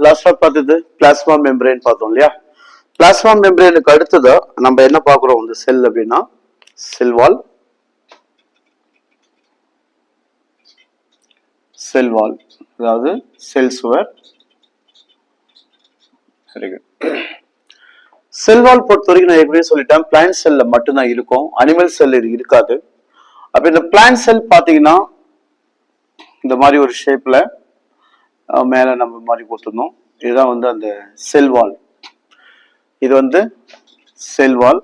லாஸ்டா பார்த்தது plasma membrane பார்த்தோம் இல்லையா? பிளாஸ்மா மெம்பரேனுக்கு அடுத்தது நம்ம என்ன பார்க்குறோம் வந்து செல் அப்படின்னா செல் வால், செல் வால் அதாவது செல் சுவர். செல் வால் பொறுத்த வரைக்கும் நான் ஏற்கனவே சொல்லிட்டேன், பிளான்ட் செல்ல மட்டும்தான் இருக்கும், அனிமல் செல் இது இருக்காது. அப்ப இந்த பிளான்ட் செல் பாத்தீங்கன்னா இந்த மாதிரி ஒரு ஷேப்ல மேல நம்ம மாதிரி கொடுத்துருந்தோம். இதுதான் வந்து அந்த செல் வால். இது வந்து செல் வால்,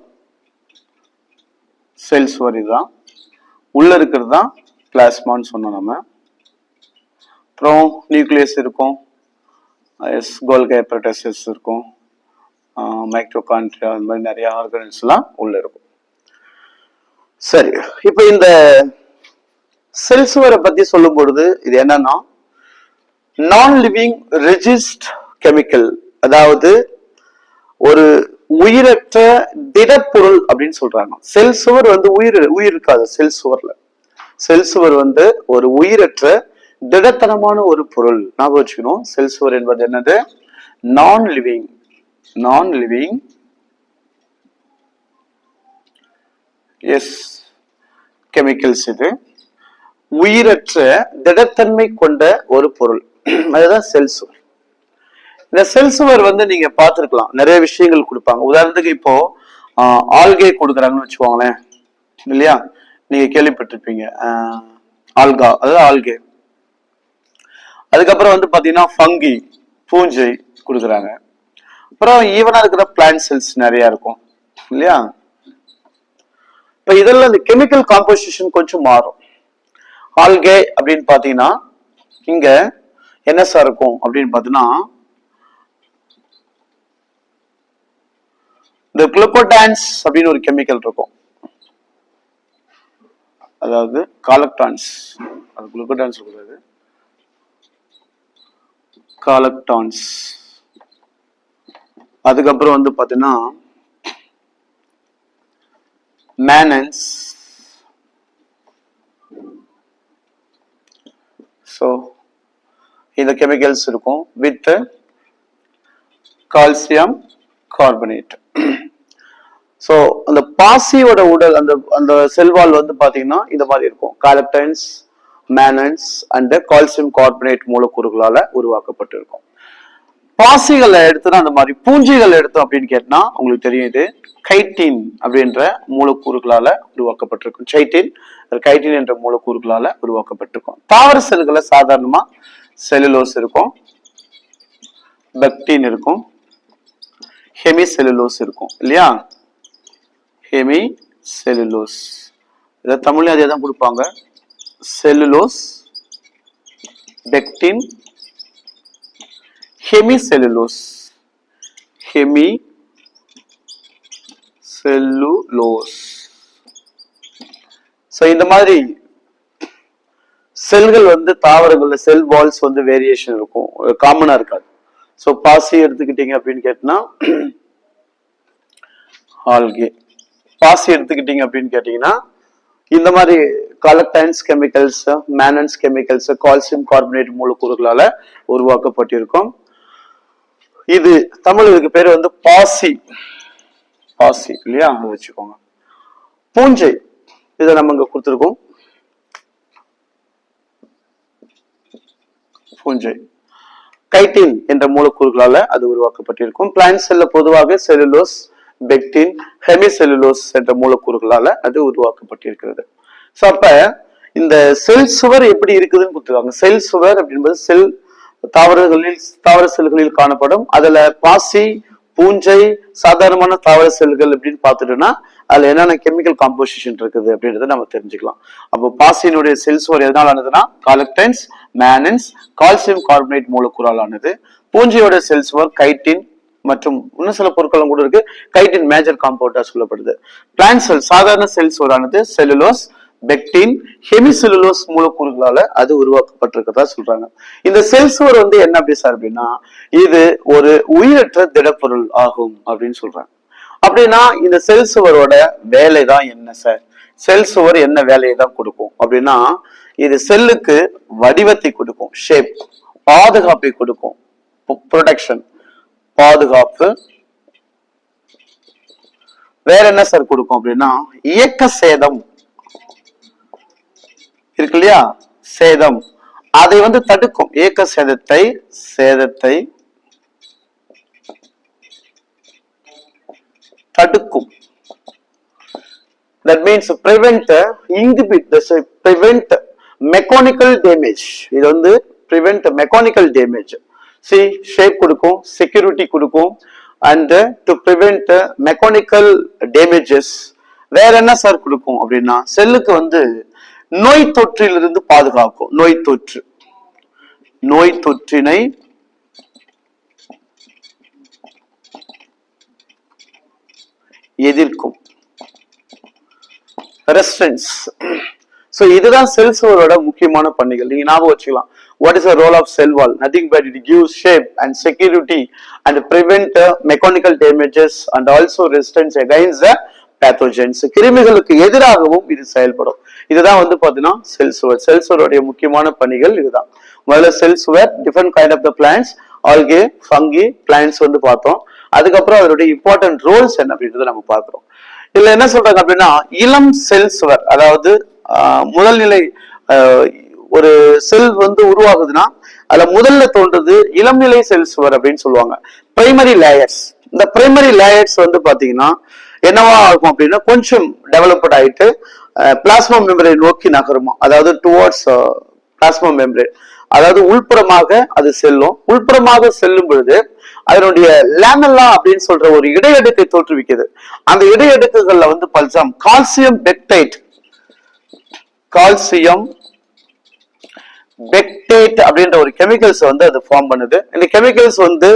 செல் சுவர். இதுதான் உள்ள இருக்கிறது தான் பிளாஸ்மான்னு சொன்னோம் நம்ம. அப்புறம் நியூக்ளியஸ் இருக்கும், கோல்கி apparatus இருக்கும், மைக்ரோகாண்ட்ரியா, அந்த மாதிரி நிறைய ஆர்கன்ஸ் எல்லாம் உள்ள இருக்கும். சரி, இப்ப இந்த செல் சுவரை பத்தி சொல்லும் பொழுது இது என்னன்னா நான் லிவிங் ரெஜிஸ்ட் கெமிக்கல், அதாவது ஒரு உயிரற்ற திடப்பொருள் அப்படின்னு சொல்றாங்க. செல் சுவர் வந்து உயிர் இருக்காது. செல் சுவர்ல செல் சுவர் வந்து ஒரு உயிரற்ற திடத்தனமான ஒரு பொருள். ஞாபகம் வச்சுக்கணும், செல் சுவர் என்பது என்னது? நான் லிவிங் எஸ் கெமிக்கல்ஸ். இது உயிரற்ற திடத்தன்மை கொண்ட ஒரு பொருள், அதுதான் செல் சுவர். இந்த செல் சுவர் வந்து நீங்க பார்த்திருக்கலாம், நிறைய விஷயங்கள் கொடுப்பாங்க. உதாரணத்துக்கு இப்போ ஆல்கே கொடுக்குறாங்கன்னு வச்சுக்கோங்களேன் இல்லையா? நீங்க கேள்விப்பட்டிருப்பீங்க ஆல்கா, அதாவது ஆல்கே. அதுக்கப்புறம் வந்து பாத்தீங்கன்னா ஃபங்கி, பூஞ்சை கொடுக்குறாங்க. அப்புறம் ஈவனா இருக்கிற பிளான்ட் செல்ஸ் நிறைய இருக்கும் இல்லையா? இப்ப இதெல்லாம் இந்த கெமிக்கல் காம்போசிஷன் கொஞ்சம் மாறும். ஆல்கே அப்படின்னு பாத்தீங்கன்னா இங்க என்ன சார் இருக்கும் அப்படின்னு பாத்தீங்கன்னா இந்த குளுக்கோடான்ஸ் அப்படின்னு ஒரு கெமிக்கல் இருக்கும், அதாவது காலக்டான்ஸ். அது குளுக்கோடான்ஸ் இருக்கிறது, காலக்டான்ஸ். அதுக்கப்புறம் வந்து பாத்தீங்கன்னா மேனன்ஸ். ஸோ இந்த கெமிக்கல்ஸ் இருக்கும் வித் கால்சியம் கார்பனேட். ஸோ அந்த பாசியோட உடல் அந்த அந்த செல்வால் வந்து பாத்தீங்கன்னா இந்த மாதிரி இருக்கும், காலக்டைன்ஸ், மேனன்ஸ் அண்ட் கால்சியம் கார்பனேட் மூலக்கூறுகளால உருவாக்கப்பட்டிருக்கும். பாசிகளை எடுத்துனா அந்த மாதிரி பூஞ்சைகள் எடுத்தோம் அப்படின்னு கேட்டா உங்களுக்கு தெரியும், இது கைட்டின் அப்படின்ற மூலக்கூறுகளால உருவாக்கப்பட்டிருக்கும். கைட்டின் என்ற மூலக்கூறுகளால உருவாக்கப்பட்டிருக்கும். தாவர செல்களை சாதாரணமா செல்லுலோஸ் இருக்கும், பெக்டின் இருக்கும், ஹெமி செல்லுலோஸ் இருக்கும் இல்லையா? ஹெமி செல்லுலோஸ், இதை தமிழ்ல அதே தான் கொடுப்பாங்க, cellulose, pectin, Hemi cellulose. Hemi cellulose. So இந்த மாதிரி செல்கள் வந்து தாவரங்கள்ல செல் வால்ஸ் வந்து வேரியேஷன் இருக்கும், காமனா இருக்காது. சோ பாசி எடுத்துக்கிட்டீங்க அப்படின்னு கேட்டீங்கன்னா ஆல்கே, பாசி எடுத்துக்கிட்டீங்க அப்படின்னு கேட்டீங்கன்னா இந்த மாதிரி காலக்டைன்ஸ் chemicals, Menon's chemicals, calcium carbonate மூலக்கூறுகளால உருவாக்கப்பட்டிருக்கும். இது தமிழ் இதுக்கு பேர் வந்து பாசி, பாசி இல்லையா? வச்சுக்கோங்க. பூஞ்சை, இதை நம்ம இங்க கொடுத்திருக்கோம், பூஞ்சை கைட்டின் என்ற மூலக்கூறுகளால அது உருவாக்கப்பட்டிருக்கும். பிளான்ட் செல்ல பொதுவாக செல்லுலோஸ், பெக்டின், ஹெமி செல்லுலோஸ் என்ற மூலக்கூறுகளால அது உருவாக்கப்பட்டிருக்கிறது. சோ அப்ப இந்த செல் சுவர் எப்படி இருக்குதுன்னு கொடுத்துருக்காங்க. செல் சுவர் அப்படின்பது செல் தாவர செல்களில் காணப்படும். அதுல பாசி, பூஞ்சை, சாதாரணமான தாவர செல்கள் அப்படின்னு பார்த்துட்டோம்னா அதுல என்னென்ன கெமிக்கல் காம்போசிஷன் இருக்குது அப்படின்றத நம்ம தெரிஞ்சுக்கலாம். அப்போ பாசியினுடைய செல் சுவர் எதனால் ஆனதுன்னா காலக்டைன்ஸ், மேனன்ஸ், கால்சியம் கார்பனேட் மூலக்கூறால் ஆனது. பூஞ்சையோட செல் சுவர் கைட்டின் மற்றும் இன்னும் சில பொருட்களும் கூட இருக்கு, கைட்டின் மேஜர் காம்பவுண்டா சொல்லப்படுது. பிளான்ட் செல் சாதாரண செல் சுவரானது செல்லுலோஸ், பெக்டின், ஹெமிசெல்லுலோஸ் மூலக்கூறுகளால அது உருவாக்கப்பட்டிருக்கிறதா சொல்றாங்க. இந்த செல் சுவர் வந்து என்ன அப்படி சார் அப்படின்னா இது ஒரு உயிரற்ற திடப்பொருள் ஆகும் அப்படின்னு சொல்றாங்க. அப்படின்னா இந்த செல் சுவரோட வேலை தான் என்ன சார்? செல் சுவர் என்ன வேலையை தான் கொடுக்கும் அப்படின்னா இது செல்லுக்கு வடிவத்தை கொடுக்கும், ஷேப், பாதுகாப்பை கொடுக்கும், ப்ரொடெக்ஷன், பாதுகாப்பு. வேற என்ன சார் கொடுக்கும் அப்படின்னா இயக்க சேதம் இருக்கு இல்லையா, சேதம், அதை வந்து தடுக்கும். இயக்க சேதத்தை தடுக்கும். That means prevent, inhibit, prevent mechanical damage. இது வந்து prevent mechanical damage. See, shape கொடுக்கும், security கொடுக்கும், and to prevent mechanical damages. வேற என்ன சார் கொடுக்கும் அப்படின்னா செல்லுக்கு வந்து நோய் தொற்றிலிருந்து பாதுகாக்கும். நோய் தொற்றினை எதிர்க்கும். ரெசிஸ்டன்ஸ். சோ இதுதான் செல் சுவரோட முக்கியமான பணிகள். நீங்க ஞாபகம் வச்சுக்கலாம். What is the role of cell wall? Nothing but it gives shape and security and prevent mechanical damages and also resistance against the pathogens. கிருமிகளுக்கு எதிராகவும் இது செயல்படும். இதுதான் வந்து பாத்தீங்கன்னா செல் சுவர். செல் சுவருடைய முக்கியமான பணிகள் இதுதான். முதல்ல செல் சுவர், different kind of the plants, algae, fungi, plants வந்து பார்த்தோம். அதுக்கப்புறம் அதனுடைய இம்பார்ட்டன்ட் ரோல்ஸ் என்ன அப்படின்றத நம்ம பார்க்கிறோம். இதுல என்ன சொல்றாங்க அப்படின்னா இளம் செல் சுவர், அதாவது முதல் நிலை ஒரு செல் வந்து உருவாகுதுன்னா அதுல முதல்ல தோன்றது இளம் நிலை செல் சுவர் அப்படின்னு சொல்லுவாங்க. Primary layers. இந்த பிரைமரி லேயர்ஸ் வந்து பாத்தீங்கன்னா என்னவா ஆகும் அப்படின்னா கொஞ்சம் டெவலப்ட் ஆயிட்டு பிளாஸ்மா மெம்பரேன் நோக்கி நகருமா, அதாவது டுவர்ட்ஸ் பிளாஸ்மா மெம்பரேன், அதாவது உள்புறமாக அது செல்லும். உள்புறமாக செல்லும் பொழுது அதனுடைய லேமெல்லா அப்படின்னு சொல்ற ஒரு இடையடுக்கை தோற்றுவிக்குது. அந்த இடையடுக்குகள்ல வந்து பல்சம் கால்சியம் பெக்டைட் அப்படின்ற ஒரு கெமிக்கல்ஸ் வந்து அது ஃபார்ம் பண்ணுது. இந்த கெமிக்கல்ஸ் வந்து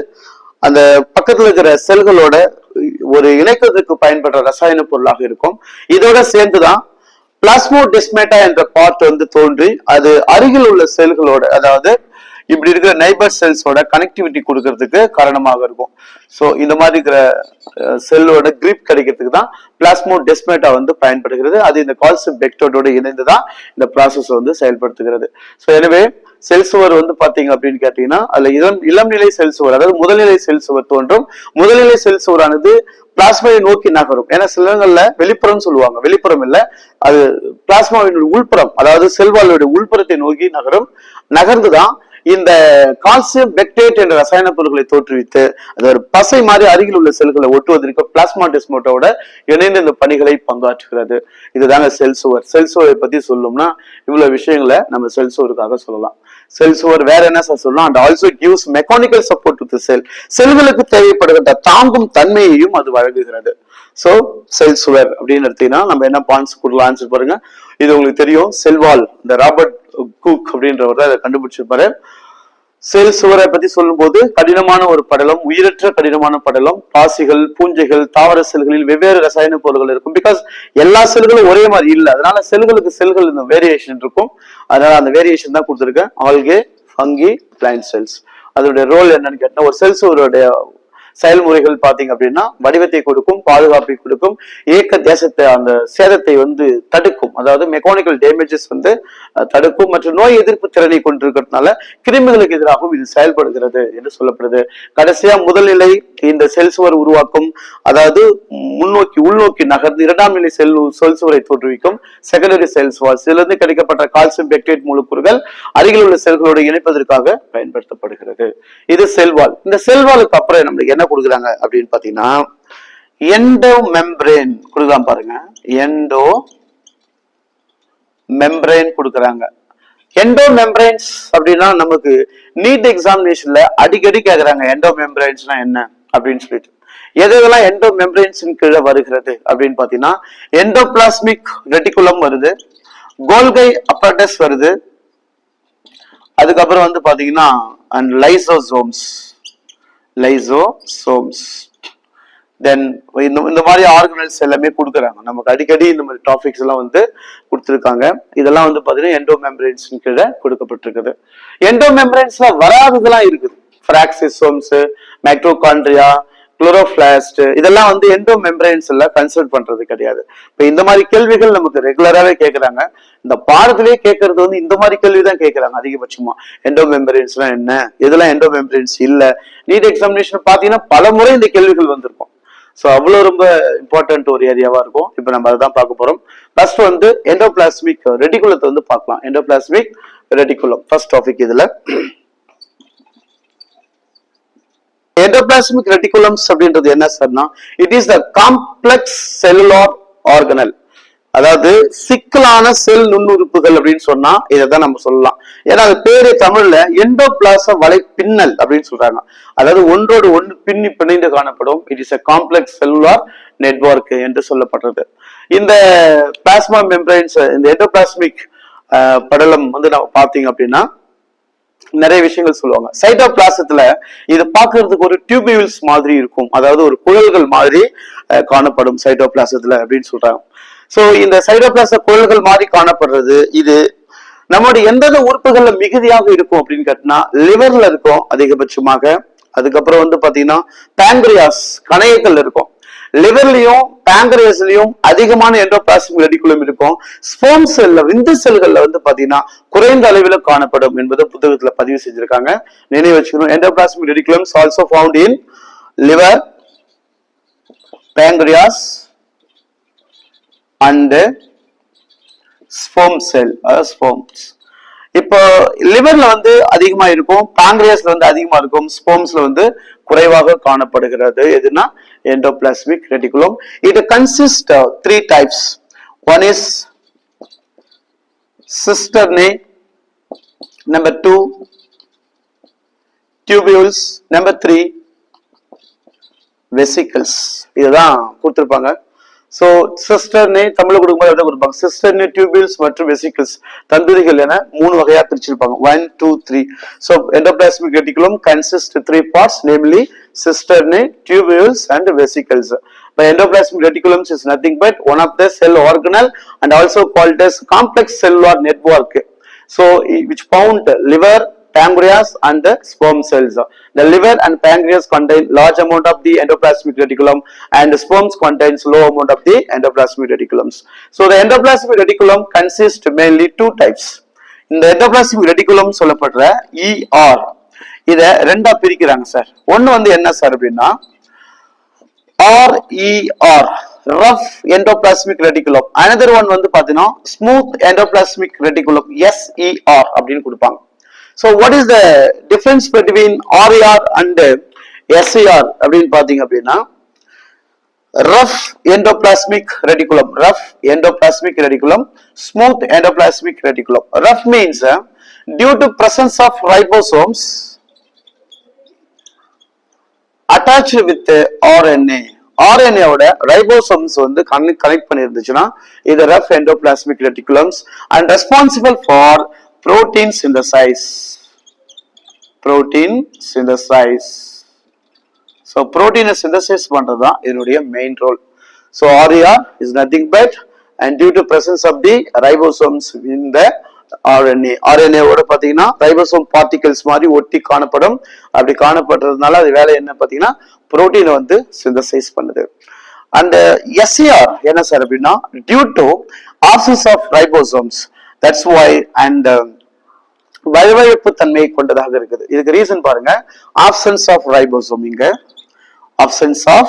அந்த பக்கத்துல இருக்கிற செல்களோட ஒரு இணைக்கிறதுக்கு பயன்படுற ரசாயன பொருளாக இருக்கும். இதோட சேர்ந்துதான் பிளாஸ்மோடெஸ்மேட்டா என்ற பார்ட் வந்து தோன்றி அது அருகில் உள்ள செல்களோட, அதாவது இப்படி இருக்கிற நைபர் செல்ஸோட கனெக்டிவிட்டி கொடுக்கறதுக்கு காரணமாக இருக்கும். சோ இந்த மாதிரி இருக்கிற செல்லோட கிரிப் கிடைக்கிறதுக்கு தான் பிளாஸ்மோடெஸ்மேட்டா வந்து பயன்படுகிறது. அது இந்த கால்சியம் பெக்டோட இணைந்துதான் இந்த ப்ராசஸ் வந்து செயல்படுத்துகிறது. சோ எனவே செல் சுவர் வந்து பாத்தீங்க அப்படின்னு கேட்டீங்கன்னா அதுல இளம் நிலை செல் சுவர், அதாவது முதல்நிலை செல் சுவர் தோன்றும். முதல்நிலை செல் சுவரானது பிளாஸ்மாவை நோக்கி நகரும். ஏன்னா சில இடங்கள்ல வெளிப்புறம் சொல்லுவாங்க, வெளிப்புறம் இல்ல, அது பிளாஸ்மாவினுடைய உள்புறம், அதாவது செல்வாளுடைய உள்புறத்தை நோக்கி நகர்ந்துதான் இந்த கால்சியம் பெக்டேட் என்ற ரசாயன பொருட்களை தோற்றுவித்து அது ஒரு பசை மாதிரி அருகில் உள்ள செல்களை ஒட்டுவதற்கு பிளாஸ்மாடெஸ்மேட்டாவோட இணைந்து இந்த பணிகளை பங்காற்றுகிறது. இதுதாங்க செல் சுவர். செல் சுவரை பத்தி சொல்லணும்னா இவ்வளவு விஷயங்களை நம்ம செல் சுவருக்காக சொல்லலாம். செல் சுவர் வேற என்ன சொல்லலாம், and also gives mechanical support to the cell. செல்களுக்கு தேவைப்படுகின்ற தாங்கும் தன்மையையும் அது வழங்குகிறது. சோ செல் சுவர் அப்படின்னு எடுத்தீங்கன்னா நம்ம என்ன பாயிண்ட்ஸ் கொடுக்கலாம், ஆன்சர் பாருங்க. இது உங்களுக்கு தெரியும், செல்வால், இந்த ராபர்ட் குக் அப்படின்றவர் தான் இதை கண்டுபிடிச்சிருப்பாரு. செல் சுவரை பத்தி சொல்லும் போது கடினமான ஒரு படலம், உயிரற்ற கடினமான படலம், பாசிகள், பூஞ்சைகள், தாவர செல்களில் வெவ்வேறு ரசாயன பொருட்கள் இருக்கும். பிகாஸ் எல்லா செல்களும் ஒரே மாதிரி இல்லை, அதனால செல்கள் இந்த வேரியேஷன் இருக்கும். அதனால அந்த வேரியேஷன் தான் கொடுத்துருக்கேன். Algae, fungi, plant cells. அதோடைய ரோல் என்னன்னு கேட்டா ஒரு செல் சுவருடைய செயல்முறைகள் பாத்தீங்க அப்படின்னா வடிவத்தை கொடுக்கும், பாதுகாப்பை கொடுக்கும், இயக்க தேசத்தை அந்த சேதத்தை வந்து தடுக்கும், அதாவது மெக்கானிக்கல் டேமேஜஸ் வந்து தடுக்கும், மற்றும் நோய் எதிர்ப்பு திறனை கொண்டிருக்கிறதுனால கிருமிகளுக்கு எதிராகவும் இது செயல்படுகிறது என்று சொல்லப்படுது. கடைசியா முதல்நிலை இந்த செல் சுவர் உருவாக்கும், அதாவது உள்நோக்கி நகர்ந்து இரண்டாம் நிலை செல் சுவரை தோற்றுவிக்கும் செகண்டரி செல் சுவர். இதுல இருந்து கிடைக்கப்பட்ட கால்சியம் பெக்டேட் மூலக்கூறுகள் அருகில் உள்ள செல்களோடு இணைப்பதற்காக பயன்படுத்தப்படுகிறது. இது செல்வால். இந்த செல்வாலுக்கு அப்புறம் நம்மளுக்கு என்ன கொடுக்குறாங்க அப்படின்னு பாத்தீங்கன்னா எண்டோ மெம்பரேன் கொடுக்கலாம். பாருங்க, எண்டோ மெம்பரேன் கொடுக்குறாங்க. எண்டோ மெம்பரேன்ஸ் அப்படின்னா நமக்கு நீட் எக்ஸாமினேஷன்ல அடிக்கடி கேக்குறாங்க எண்டோ மெம்பரேன்ஸ்னா என்ன அப்படின்னு சொல்லிட்டு. எதெல்லாம் எண்டோ மெம்பரேன்ஸ் கீழே வருகிறது அப்படின்னு பாத்தீங்கன்னா எண்டோபிளாஸ்மிக் ரெட்டிகுலம் வருது, கோல்கை அப்பரட்டஸ் வருது, அதுக்கப்புறம் வந்து பாத்தீங்கன்னா அண்ட் லைசோசோம்ஸ் தென் இந்த மாதிரி ஆர்கனல்ஸ் எல்லாமே கொடுக்குறாங்க. நமக்கு அடிக்கடி இந்த மாதிரி டாபிக்ஸ் எல்லாம் வந்து கொடுத்துருக்காங்க. இதெல்லாம் வந்து பாத்தீங்கன்னா எண்டோ மெம்பரேன்ஸ் கீழே கொடுக்கப்பட்டிருக்குது. எண்டோ மெம்பரேன்ஸ்ல வராததெல்லாம் இருக்குது, பிராக்சிசோம்ஸ், மைட்டோகாண்ட்ரியா, குளோரோபிளாஸ்ட் இதெல்லாம் வந்து எண்டோ மெம்பரைன்ஸ் எல்லாம் கன்சிடர் பண்றது கிடையாது. இப்ப இந்த மாதிரி கேள்விகள் நமக்கு ரெகுலராகவே கேட்கறாங்க. இந்த பாடத்திலேயே கேட்கறது வந்து இந்த மாதிரி கேள்விதான் கேட்கறாங்க அதிகபட்சமா. எண்டோ மெம்பரைன்ஸ் எல்லாம் என்ன, எதெல்லாம் எண்டோ மெம்பரைன்ஸ் இல்ல. நீட் எக்ஸாமினேஷன் பாத்தீங்கன்னா பல முறை இந்த கேள்விகள் வந்திருக்கும். ஸோ அவ்வளவு ரொம்ப இம்பார்ட்டன்ட் ஒரு ஏரியாவா இருக்கும். இப்ப நம்ம அதான் பார்க்க போறோம். ஃபர்ஸ்ட் வந்து எண்டோபிளாஸ்மிக் ரெட்டிகுலத்தை வந்து பார்க்கலாம். Endoplasmic reticulum first topic. இதுல எண்டோபிளாஸ்மிக் ரெட்டிகுலம்ஸ் அப்படின்றது என்ன சார்னா, it is the complex cellular organelle. அதாவது சிக்கலான செல் நுண்ணுறுப்புகள் அப்படின்னு சொன்னா இதைதான் நம்ம சொல்லலாம். ஏன்னா அது பேரு தமிழ்ல எண்டோபிளாச வலை பின்னல் அப்படின்னு சொல்றாங்க. அதாவது ஒன்றோடு ஒன்று பிணைந்து காணப்படும். It is a complex cellular network என்று சொல்லப்படுறது. இந்த பிளாஸ்மா மெம்பரைன்ஸ், இந்த எண்டோபிளாஸ்மிக் படலம் வந்து நம்ம பார்த்தீங்க அப்படின்னா நிறைய விஷயங்கள் சொல்லுவாங்க. சைட்டோபிளாசத்துல இது பார்க்கறதுக்கு ஒரு டியூபியூல்ஸ் மாதிரி இருக்கும். அதாவது ஒரு குழல்கள் மாதிரி காணப்படும் சைட்டோபிளாசத்துல அப்படின்னு சொல்றாங்க. சோ இந்த சைட்டோபிளாச குழல்கள் மாதிரி காணப்படுறது இது நம்மளுடைய எந்தெந்த உறுப்புகள்ல மிகுதியாக இருக்கும் அப்படின்னு கேட்டா லிவர்ல இருக்கும் அதிகபட்சமாக. அதுக்கப்புறம் வந்து பாத்தீங்கன்னா பேங்க்ரியாஸ் கணையங்கள் இருக்கும். லிவர்லயும் பேங்க்ரியாஸ்லயும் அதிகமான எண்டோபிளாஸ்மிக் ரெட்டிகுலம் இருக்கும். ஸ்பெர்ம் செல்ல விந்து செல்கள்ல வந்து பாத்தீங்கன்னா குறைந்த அளவில் காணப்படும் என்பது புத்தகத்துல பதிவு செஞ்சிருக்காங்க. நினைவு வச்சுக்கணும். Endoplasmic reticulums also found in liver, pancreas and sperm cell, sperms. இப்போ லிவர்ல வந்து அதிகமா இருக்கும், பாங்க்ரியாஸ்ல வந்து அதிகமா இருக்கும், ஸ்பெர்ம்ஸ்ல வந்து குறைவாக காணப்படுகிறது. எதுனா endoplasmic reticulum. It consists of 3 types. One is cisternae, number 2 tubules, number 3 vesicles. இதுதான் கொடுத்திருப்பாங்க. சோ சிஸ்டர்னே தமிழ்ல கொடுக்கும்போது அதான் கொடுப்பாங்க. சிஸ்டர்னே, டியூபிள்ஸ் மற்றும் வெசிக்கிள்ஸ் தந்துரிகள் என 3 வகையா பிரிச்சிருப்பாங்க. 1, 2, 3. So endoplasmic reticulum consists 3 parts, namely cisternae, tubules and vesicles. The endoplasmic reticulum is nothing but one of the cell organelle and also called as complex cellular network. So which found liver, pancreas and the sperm cells. The liver and pancreas contain large amount of the endoplasmic reticulum and the sperms contains low amount of the endoplasmic reticulums. So the endoplasmic reticulum consists mainly 2 types. இந்த endoplasmic reticulum சொல்லப்படுற ER இத ரெண்டா பிரிக்கிறாங்க sir. ஒன்னு வந்து என்ன sir அப்படின்னா RER, rough endoplasmic reticulum. Another one வந்து பாத்தீங்கன்னா smooth endoplasmic reticulum, SER அப்படின்னு கொடுப்பாங்க. So what is the difference between RER and SER அப்படின்னு பாத்தீங்க அப்படின்னா rough endoplasmic reticulum, rough endoplasmic reticulum, smooth endoplasmic reticulum. Rough means due to presence of ribosomes attached with RNA. RNA ஓட ribosomes வந்து connect பண்ணிருந்துச்சுன்னா இது rough endoplasmic reticulums and responsible for protein synthesis. Protein synthesis. So protein synthesis பண்றதா இதனுடைய main role. So RER is nothing but and due to presence of the ribosomes in the RNA. RNA ஓட பாத்தீங்கன்னா ribosome particles மாதிரி ஒட்டி காணப்படும். அப்படி காணப்படுறதுனால அது வேலை என்ன பாத்தீங்கன்னா புரோட்டீனை வந்து சிந்தசைஸ் பண்ணுது. அண்ட் SER என்ன சார் அப்படின்னா due to absence of ribosomes. That's why and வயவழைப்பு தன்மையை கொண்டதாக இருக்குது. இதுக்கு ரீசன் பாருங்க, absence of ribosome. இங்க absence of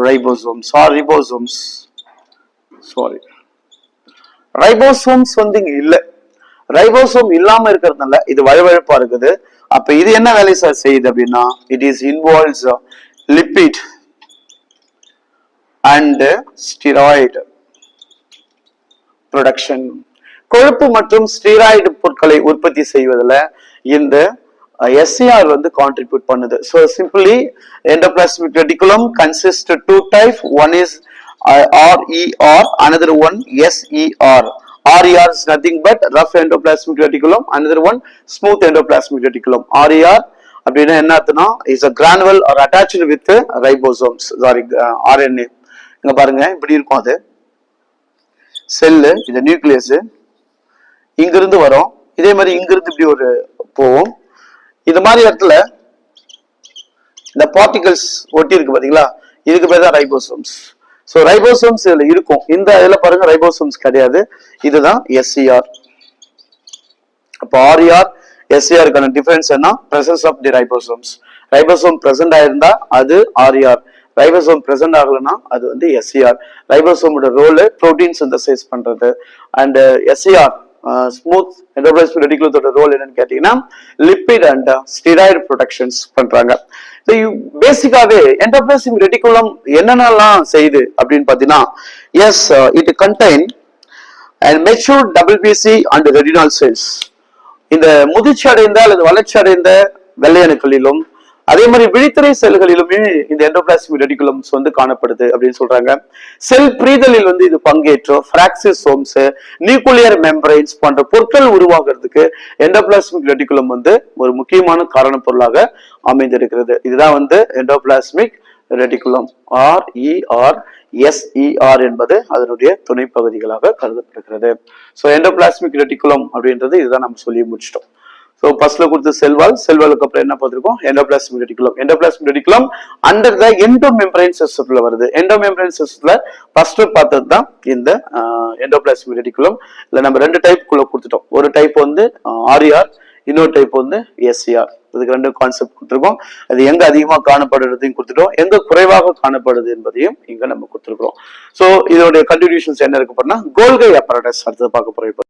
ribosomes or ribosomes, sorry, ribosomes வந்து இங்க இல்ல. ரைபோசோம் இல்லாம இருக்கிறதுனால இது வயவழைப்பா இருக்குது. அப்ப இது என்ன வேலை சார் செய்யுது அப்படின்னா it is involves lipid and steroid production. கொழுப்பு மற்றும் ஸ்டீராய்டு பொருட்களை உற்பத்தி செய்வதில் இந்த SER வந்து கான்ட்ரிபியூட் பண்ணுது. So simply endoplasmic reticulum consists 2 types. One is RER, another one SER. RER is nothing but rough endoplasmic reticulum, another one smooth endoplasmic reticulum. RER அப்படின்னா என்ன அர்த்தம்னா is a granule or attached with ribosomes, sorry RNA. இங்க பாருங்க இப்படி இருக்கும், அது cell, இது nucleus, இங்கிருந்து வரும், இதே மாதிரி இங்கிருந்து இப்படி ஒரு போவோம். இது மாதிரி இடத்துல இந்த பார்ட்டிகல்ஸ் ஒட்டி இருக்கு பாத்தீங்களா, இதுக்கு பேர் தான் ரைபோசோம்ஸ். ஸோ ரைபோசோம்ஸ் இதுல இருக்கும். இந்த இதுல பாருங்க ரைபோசோம்ஸ் கிடையாது. இதுதான் எஸ்சிஆர். அப்போ ஆர்இஆர் எஸ்சிஆருக்கான டிஃபரன்ஸ் என்ன? Presence of the ribosomes. Ribosome present ஆயிருந்தா அது ஆர்இஆர், ரைபோசோம் பிரசன்ட் ஆகலன்னா அது வந்து எஸ்சிஆர். ரைபோசோமோட ரோல் புரோட்டீன் சிந்தசைஸ் பண்றது. அண்ட் எஸ்சிஆர் ஸ்மூத் எண்டோபிளாஸ்மிக் ரெட்டிகுலத்தோட ரோல் என்னன்னு கேட்டீங்கன்னா லிப்பிட் அண்ட் ஸ்டெராய்டு ப்ரொடெக்ஷன்ஸ் பண்றாங்க. பேசிக்காவே எண்டோபிளாஸ்மிக் ரெட்டிகுலம் என்னென்னலாம் செய்யுது அப்படின்னு பாத்தீங்கன்னா, as it contain and mature WBC and ரெட்டினால் செல்ஸ். இந்த முதிர்ச்சி அடைந்த அல்லது வளர்ச்சி அடைந்த வெள்ளை அணுக்களிலும் அதே மாதிரி விழித்திரை செல்களிலுமே இந்த எண்டோபிளாஸ்மிக் ரெட்டிகுலம்ஸ் வந்து காணப்படுது அப்படின்னு சொல்றாங்க. செல் பிரிதலில் வந்து இது பங்கேற்றும் பிராக்சிசோம்ஸ், நியூக்ளியர் மெம்பரைன்ஸ் போன்ற பொருட்கள் உருவாகிறதுக்கு எண்டோபிளாஸ்மிக் ரெட்டிகுலம் வந்து ஒரு முக்கியமான காரண பொருளாக அமைந்திருக்கிறது. இதுதான் வந்து எண்டோபிளாஸ்மிக் ரெட்டிகுலம். RER என்பது அதனுடைய துணை பகுதிகளாக கருதப்படுகிறது. ஸோ எண்டோபிளாஸ்மிக் ரெட்டிகுலம் அப்படின்றது இதுதான் நம்ம சொல்லி முடிச்சிட்டோம். ஸோ ஃபர்ஸ்ட்ல கொடுத்த செல்வால், செல்வாலுக்கு அப்புறம் என்ன பார்த்திருக்கோம்? Endoplasmic reticulum. Endoplasmic reticulum under the endomembrane சிஸ்டத்துல வருது. எண்டோமெம்பரைன் சிஸ்டத்துல ஃபர்ஸ்ட் பார்த்தது தான் இந்த எண்டோபிளாஸ்மிக் ரெட்டிகுலம். இல்ல நம்ம ரெண்டு டைப் குள்ள கொடுத்துட்டோம். ஒரு டைப் வந்து RER, இன்னொரு டைப் வந்து SCR. இதுக்கு ரெண்டு கான்செப்ட் கொடுத்துருக்கோம். அது எங்க அதிகமா காணப்படுறதையும் கொடுத்துட்டோம், எங்க குறைவாக காணப்படுது என்பதையும் இங்க நம்ம கொடுத்துருக்கோம். ஸோ இதோடைய கண்டினியூஷன்ஸ் என்ன இருக்கு அப்படின்னா, கோல்கை அப்பரேட்டஸ் அடுத்தது பார்க்க போறோம்.